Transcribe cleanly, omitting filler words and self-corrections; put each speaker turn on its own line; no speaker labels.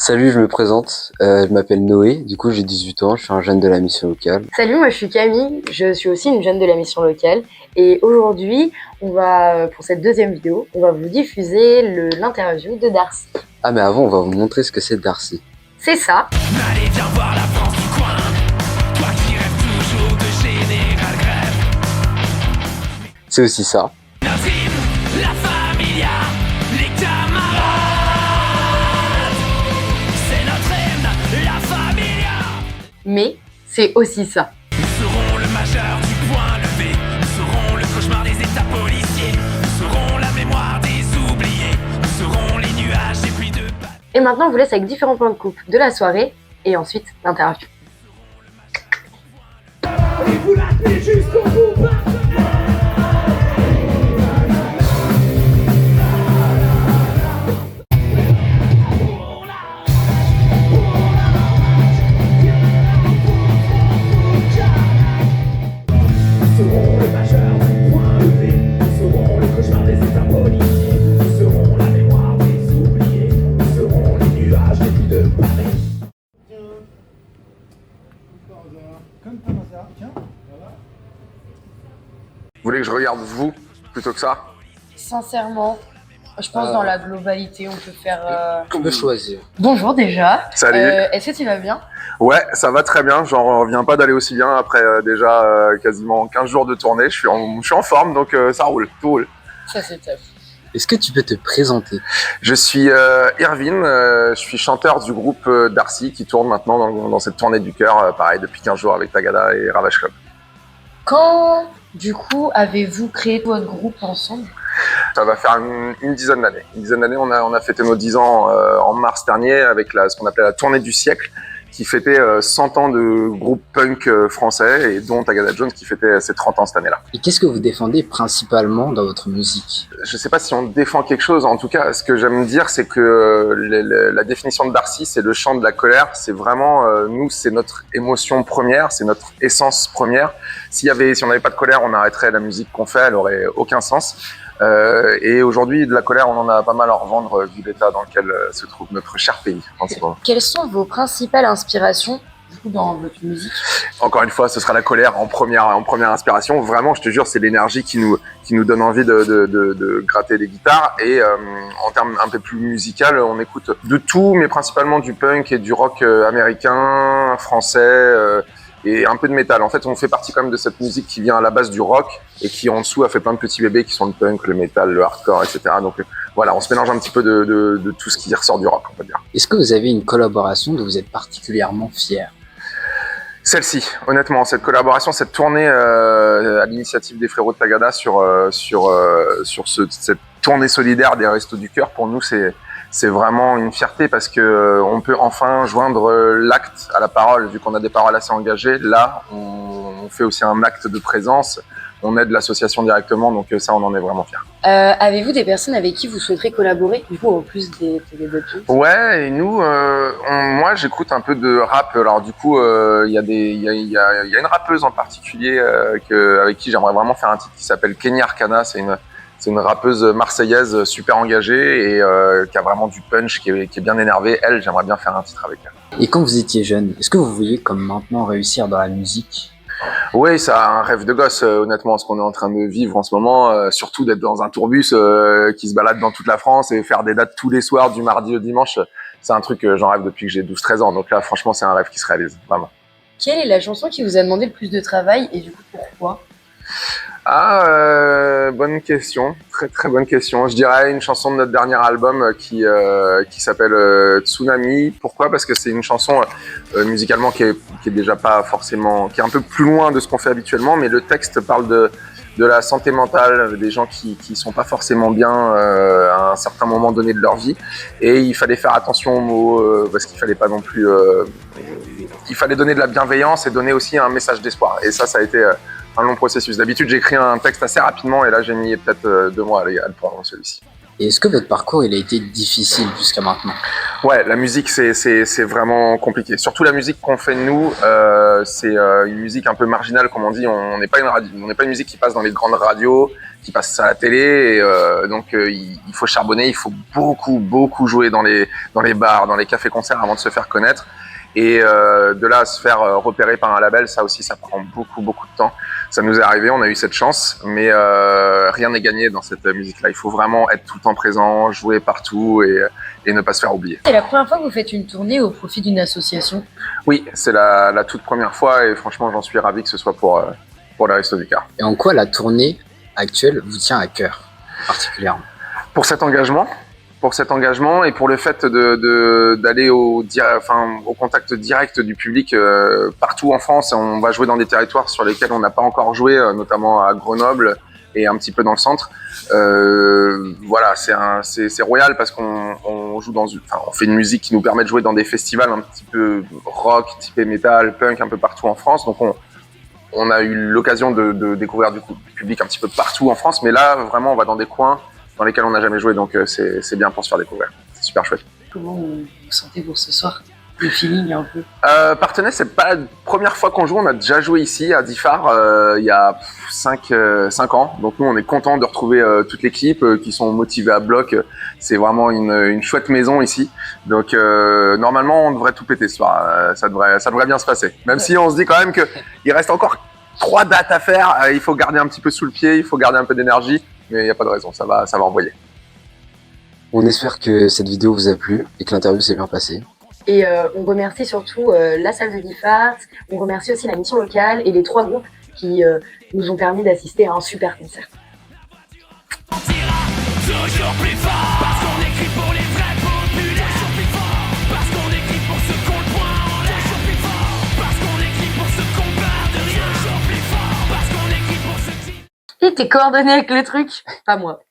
Salut, je me présente, je m'appelle Noé, du coup j'ai 18 ans, je suis un jeune de la mission locale.
Salut, moi je suis Camille, je suis aussi une jeune de la mission locale et aujourd'hui, pour cette deuxième vidéo, on va vous diffuser l'interview de Darcy.
Ah mais avant on va vous montrer ce que c'est Darcy.
C'est ça.
Allez, viens voir la France du coin. Toi qui rêves toujours de Général Grève.
C'est aussi ça.
Notre hymne, la familia, les camarades. C'est notre hymne, la familia.
Mais c'est aussi ça.
Nous serons le majeur du point levé. Nous serons le cauchemar des états policiers. Nous serons la mémoire des oubliés. Nous serons les nuages des pluies de balles.
Et maintenant, on vous laisse avec différents points de coupe de la soirée et ensuite l'interview.
Et vous la tenez jusqu'au bout. Nous serons le majeur du point levé. Nous serons le cauchemar des états policiers. Nous serons la mémoire des oubliés. Nous serons les nuages des pluies de Paris.
Comme par hasard, tiens, voilà.
Vous voulez que je regarde vous plutôt que ça?
Sincèrement, je pense dans la globalité, on peut faire...
On peut choisir.
Bonjour déjà.
Salut.
Est-ce que tu vas bien?
Ouais, ça va très bien. J'en reviens pas d'aller aussi bien après déjà quasiment 15 jours de tournée. Je suis en forme, donc ça roule, tout roule.
Ça c'est top.
Est-ce que tu peux te présenter?
Je suis Irvine, je suis chanteur du groupe Darcy qui tourne maintenant dans cette tournée du cœur, pareil, depuis 15 jours avec Tagada et Ravage Club.
Quand, du coup, avez-vous créé votre groupe ensemble?
Ça va faire une dizaine d'années. Une dizaine d'années, on a fêté nos 10 ans en mars dernier avec ce qu'on appelait la tournée du siècle, qui fêtait 100 ans de groupe punk français et dont Tagada Jones qui fêtait ses 30 ans cette année-là.
Et qu'est-ce que vous défendez principalement dans votre musique?
Je sais pas si on défend quelque chose, en tout cas, ce que j'aime dire, c'est que la définition de Darcy, c'est le chant de la colère. C'est vraiment, nous, c'est notre émotion première, c'est notre essence première. Si on n'avait pas de colère, on arrêterait la musique qu'on fait, elle aurait aucun sens. Et aujourd'hui, de la colère, on en a pas mal à revendre vu l'état dans lequel se trouve notre cher pays en ce moment.
Quelles sont vos principales inspirations du coup, dans votre musique?
Encore une fois, ce sera la colère en première inspiration. Vraiment, je te jure, c'est l'énergie qui nous donne envie de gratter les guitares. Et en termes un peu plus musical, on écoute de tout, mais principalement du punk et du rock américain, français. Et un peu de métal. En fait, on fait partie quand même de cette musique qui vient à la base du rock et qui en dessous a fait plein de petits bébés qui sont le punk, le métal, le hardcore, etc. Donc voilà, on se mélange un petit peu de tout ce qui ressort du rock, on peut dire.
Est-ce que vous avez une collaboration dont vous êtes particulièrement fier?
Celle-ci, honnêtement, cette collaboration, cette tournée à l'initiative des frérots de Tagada sur cette tournée solidaire des Restos du Cœur, pour nous, c'est vraiment une fierté parce que on peut enfin joindre l'acte à la parole, vu qu'on a des paroles assez engagées. Là, on fait aussi un acte de présence, on aide l'association directement, donc ça, on en est vraiment fiers.
Avez-vous des personnes avec qui vous souhaiterez collaborer, du coup, en plus des Jones?
Ouais, et nous, moi, j'écoute un peu de rap. Alors du coup, il y a une rappeuse en particulier avec qui j'aimerais vraiment faire un titre qui s'appelle Kenny Arcana. C'est une rappeuse marseillaise super engagée et qui a vraiment du punch, qui est bien énervée. Elle, j'aimerais bien faire un titre avec elle.
Et quand vous étiez jeune, est-ce que vous vouliez comme maintenant réussir dans la musique?
Oui, c'est un rêve de gosse, honnêtement, ce qu'on est en train de vivre en ce moment. Surtout d'être dans un tourbus qui se balade dans toute la France et faire des dates tous les soirs, du mardi au dimanche. C'est un truc que j'en rêve depuis que j'ai 12-13 ans. Donc là, franchement, c'est un rêve qui se réalise, vraiment.
Quelle est la chanson qui vous a demandé le plus de travail et du coup, pourquoi?
Bonne question, très très bonne question. Je dirais une chanson de notre dernier album qui s'appelle Tsunami. Pourquoi? Parce que c'est une chanson musicalement qui est déjà pas forcément, qui est un peu plus loin de ce qu'on fait habituellement, mais le texte parle de la santé mentale des gens qui sont pas forcément bien à un certain moment donné de leur vie, et il fallait faire attention aux mots parce qu'il fallait pas non plus, il fallait donner de la bienveillance et donner aussi un message d'espoir. Et ça a été un long processus. D'habitude, j'écris un texte assez rapidement et là, j'ai mis peut-être 2 mois à le prendre, celui-ci.
Et est-ce que votre parcours il a été difficile jusqu'à maintenant?
Ouais, la musique c'est vraiment compliqué. Surtout la musique qu'on fait nous, c'est une musique un peu marginale, comme on dit. On n'est pas une musique qui passe dans les grandes radios, qui passent à la télé. Et, donc il faut charbonner, il faut beaucoup jouer dans les bars, dans les cafés-concerts avant de se faire connaître. Et de là à se faire repérer par un label, ça aussi, ça prend beaucoup de temps. Ça nous est arrivé, on a eu cette chance, mais rien n'est gagné dans cette musique-là. Il faut vraiment être tout le temps présent, jouer partout et ne pas se faire oublier.
C'est la première fois que vous faites une tournée au profit d'une association?
Oui, c'est la toute première fois et franchement, j'en suis ravi que ce soit pour les Restos du Cœur.
Et en quoi la tournée actuelle vous tient à cœur, particulièrement?
Pour cet engagement et pour le fait d'aller au contact direct du public partout en France. On va jouer dans des territoires sur lesquels on n'a pas encore joué, notamment à Grenoble et un petit peu dans le centre. Voilà, c'est royal parce qu'on joue on fait une musique qui nous permet de jouer dans des festivals un petit peu rock, type metal, punk un peu partout en France. Donc on a eu l'occasion de découvrir du public un petit peu partout en France, mais là vraiment on va dans des coins dans lesquels on n'a jamais joué, donc c'est bien pour se faire découvrir. C'est super chouette.
Comment vous sentez pour ce soir? Le feeling un peu?
Partenay, c'est pas la première fois qu'on joue, on a déjà joué ici à Diffart il y a 5 ans, donc nous on est content de retrouver toute l'équipe qui sont motivés à bloc. C'est vraiment une chouette maison ici, donc normalement on devrait tout péter ce soir, ça devrait bien se passer, même si on se dit quand même qu'il reste encore 3 dates à faire, il faut garder un petit peu sous le pied, il faut garder un peu d'énergie, mais il n'y a pas de raison, ça va envoyer.
On espère que cette vidéo vous a plu et que l'interview s'est bien passée.
Et on remercie surtout la salle de Diffart, on remercie aussi la mission locale et les 3 groupes qui nous ont permis d'assister à un super concert.
Toujours plus fort, parce qu'on écrit pour les vrais populaires. Toujours plus fort, parce qu'on écrit pour ceux qu'on le point en l'air. Toujours plus fort, parce qu'on écrit pour ceux qu'on part de rien. Toujours plus fort, parce qu'on écrit pour ceux qui...
Et t'es coordonné avec le truc? Pas moi.